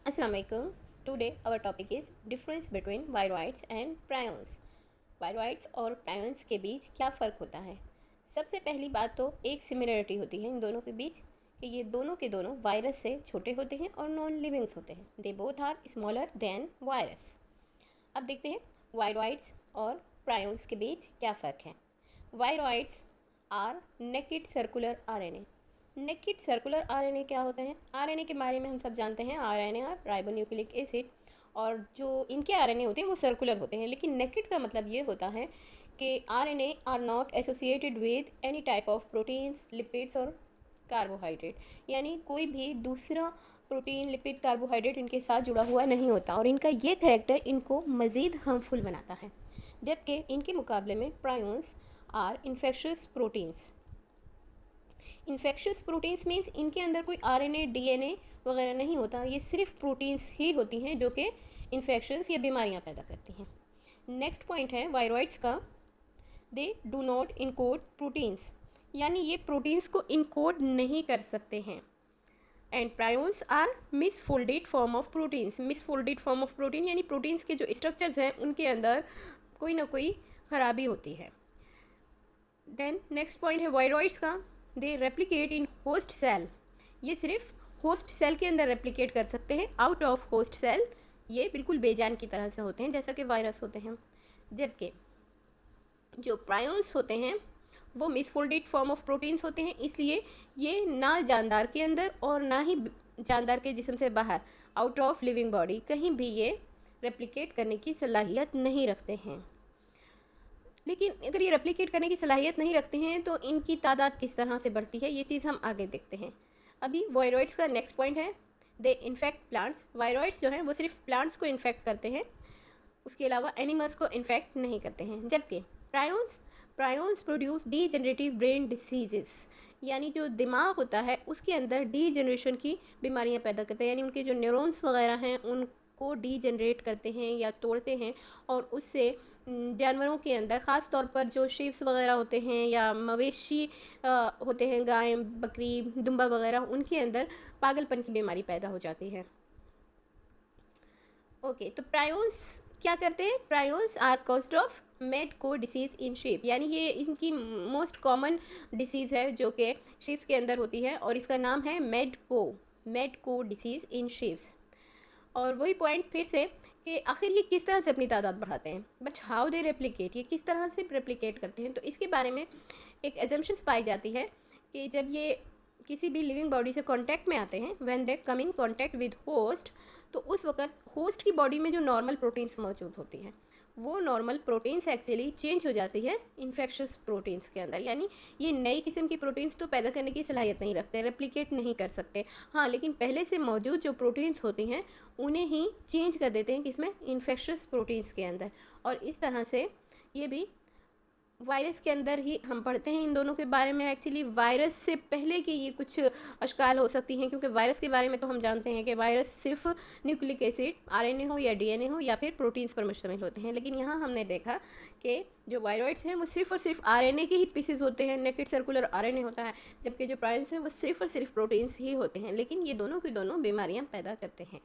Assalamu alaikum. Today our topic is difference between viroids and prions. Viroids और prions के बीच क्या फ़र्क होता है। सबसे पहली बात तो एक सिमिलरिटी होती है इन दोनों के बीच कि ये दोनों के दोनों वायरस से छोटे होते हैं और नॉन लिविंग्स होते हैं। They both are smaller than virus. अब देखते हैं वायरॉइड्स और प्रायंस के बीच क्या फ़र्क है। Viroids are naked circular RNA. Naked circular RNA क्या होते हैं? आरएनए के बारे में हम सब जानते हैं, आरएनए और राइबोन्यूक्लिक एसिड, और जो इनके आरएनए होते हैं वो सर्कुलर होते हैं। लेकिन नेकेड का मतलब ये होता है कि RNA are not associated with any type of proteins, lipids और कार्बोहाइड्रेट, यानी कोई भी दूसरा प्रोटीन, लिपिड, कार्बोहाइड्रेट इनके साथ जुड़ा हुआ नहीं होता, और इनका ये कैरेक्टर इनको मज़ीद हार्मफुल बनाता है। जबकि इनके मुकाबले में prions are infectious proteins. Infectious proteins means इनके अंदर कोई आरएनए, डीएनए वगैरह नहीं होता, ये सिर्फ प्रोटीन्स ही होती हैं जो कि इन्फेक्शंस या बीमारियां पैदा करती हैं। नेक्स्ट पॉइंट है वायरॉइड्स का, they do not encode proteins, यानी ये प्रोटीन्स को इनकोड नहीं कर सकते हैं। And prions are misfolded form of proteins. Misfolded form of protein यानी प्रोटीन्स के जो स्ट्रक्चर्स हैं उनके अंदर कोई ना कोई ख़राबी होती है। देन नेक्स्ट पॉइंट है वायरॉइड्स का, दे रेप्लिकेट इन होस्ट सेल। ये सिर्फ होस्ट सेल के अंदर रेप्लिकेट कर सकते हैं, आउट ऑफ होस्ट सेल ये बिल्कुल बेजान की तरह से होते हैं जैसा कि वायरस होते हैं। जबकि जो प्रायंस होते हैं वो मिसफोल्डेड फॉर्म ऑफ प्रोटीन्स होते हैं, इसलिए ये ना जानदार के अंदर और ना ही जानदार के जिस्म से बाहर, आउट ऑफ लिविंग बॉडी, कहीं भी ये रेप्लिकेट करने की सलाहियत नहीं रखते हैं। लेकिन अगर ये रेप्लिकेट करने की सलाहियत नहीं रखते हैं तो इनकी तादाद किस तरह से बढ़ती है, ये चीज़ हम आगे देखते हैं। अभी वायरॉइड्स का नेक्स्ट पॉइंट है, दे इन्फेक्ट प्लांट्स। वायरॉइड्स जो हैं वो सिर्फ प्लांट्स को इन्फेक्ट करते हैं, उसके अलावा एनिमल्स को इन्फेक्ट नहीं करते हैं। जबकि prions produce D generative brain diseases, यानी जो दिमाग होता है उसके अंदर डी जनरेशन की बीमारियां पैदा करते हैं, यानी उनके जो न्यूरॉन्स वगैरह हैं उनको डी जनरेट करते हैं या तोड़ते हैं, और उससे जानवरों के अंदर ख़ास तौर पर जो शीप्स वगैरह होते हैं या मवेशी होते हैं, गाय, बकरी, दुम्बा वगैरह, उनके अंदर पागलपन की बीमारी पैदा हो जाती है। ओके, तो प्रायंस क्या करते हैं? Prions are caused of mad cow disease in sheep, यानी ये इनकी मोस्ट कॉमन डिसीज़ है जो कि शीप्स के अंदर होती है, और इसका नाम है मेड को डिसीज़ इन शीप्स। और वही पॉइंट फिर से कि आखिर ये किस तरह से अपनी तादाद बढ़ाते हैं, बट हाउ दे रेप्लिकेट, ये किस तरह से रेप्लिकेट करते हैं। तो इसके बारे में एक एजम्पशंस पाई जाती है कि जब ये किसी भी लिविंग बॉडी से कांटेक्ट में आते हैं, when they come in contact with host, तो उस वक्त होस्ट की बॉडी में जो नॉर्मल प्रोटीन्स मौजूद होती हैं वो नॉर्मल प्रोटीन्स एक्चुअली चेंज हो जाती है इन्फेक्शियस प्रोटीन्स के अंदर, यानी ये नई किस्म की प्रोटीन्स तो पैदा करने की सलाहियत नहीं रखते, रेप्लिकेट नहीं कर सकते। हाँ, लेकिन पहले से मौजूद जो प्रोटीन्स होती हैं उन्हें ही चेंज कर देते हैं किसमें? इन्फेक्शियस प्रोटीन्स के अंदर। और इस तरह से ये भी वायरस के अंदर ही हम पढ़ते हैं इन दोनों के बारे में। एक्चुअली वायरस से पहले की ये कुछ अशकाल हो सकती हैं, क्योंकि वायरस के बारे में तो हम जानते हैं कि वायरस सिर्फ न्यूक्लिक एसिड, आरएनए हो या डीएनए हो या फिर प्रोटीन्स पर मुश्तमिल होते हैं। लेकिन यहाँ हमने देखा कि जो वायरॉइड्स हैं वो सिर्फ और सिर्फ आरएनए के ही पीसेस होते हैं, नेकेड सर्कुलर आरएनए होता है, जबकि जो प्रायंस हैं वो सिर्फ और सिर्फ प्रोटीन्स ही होते हैं। लेकिन ये दोनों की दोनों बीमारियाँ पैदा करते हैं।